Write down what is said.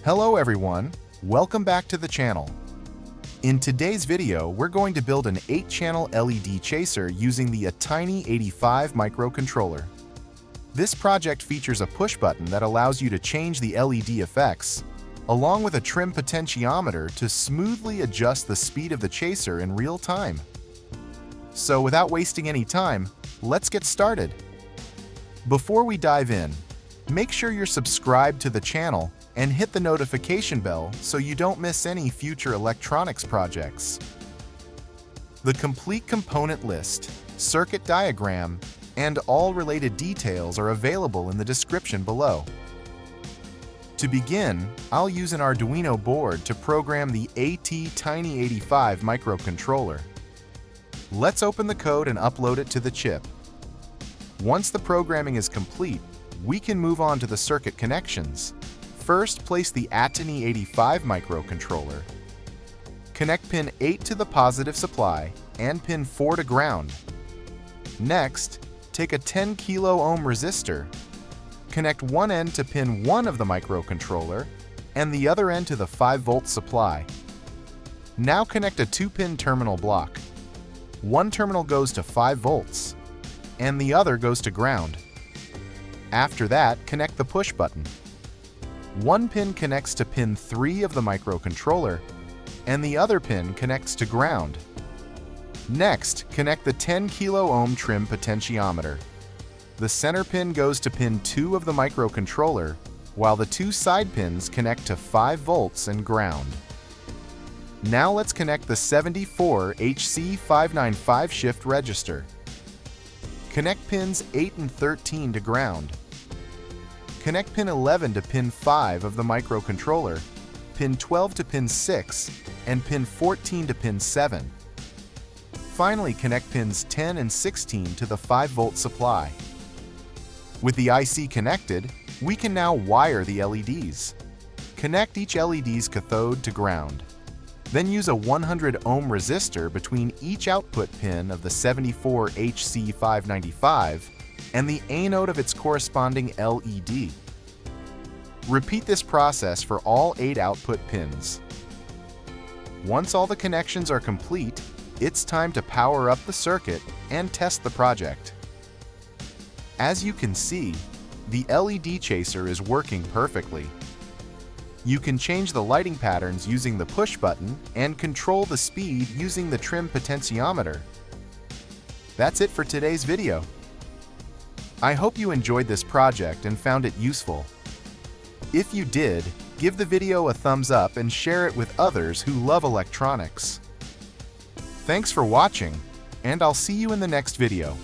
Hello everyone, welcome back to the channel. In today's video, we're going to build an 8-channel LED chaser using the ATtiny85 microcontroller. This project features a push button that allows you to change the LED effects, along with a trim potentiometer to smoothly adjust the speed of the chaser in real time. So without wasting any time, let's get started. Before we dive in, make sure you're subscribed to the channel and hit the notification bell so you don't miss any future electronics projects. The complete component list, circuit diagram, and all related details are available in the description below. To begin, I'll use an Arduino board to program the ATtiny85 microcontroller. Let's open the code and upload it to the chip. Once the programming is complete, we can move on to the circuit connections. First, place the ATtiny85 microcontroller. Connect pin 8 to the positive supply and pin 4 to ground. Next, take a 10 kilo ohm resistor. Connect one end to pin 1 of the microcontroller and the other end to the 5-volt supply. Now connect a 2-pin terminal block. One terminal goes to 5 volts and the other goes to ground. After that, connect the push button. One pin connects to pin 3 of the microcontroller, and the other pin connects to ground. Next, connect the 10 kilo ohm trim potentiometer. The center pin goes to pin 2 of the microcontroller, while the 2 side pins connect to 5 volts and ground. Now let's connect the 74HC595 shift register. Connect pins 8 and 13 to ground. Connect pin 11 to pin 5 of the microcontroller, pin 12 to pin 6, and pin 14 to pin 7. Finally, connect pins 10 and 16 to the 5-volt supply. With the IC connected, we can now wire the LEDs. Connect each LED's cathode to ground. Then use a 100 ohm resistor between each output pin of the 74HC595 and the anode of its corresponding LED. Repeat this process for all 8 output pins. Once all the connections are complete, it's time to power up the circuit and test the project. As you can see, the LED chaser is working perfectly. You can change the lighting patterns using the push button and control the speed using the trim potentiometer. That's it for today's video. I hope you enjoyed this project and found it useful. If you did, give the video a thumbs up and share it with others who love electronics. Thanks for watching, and I'll see you in the next video.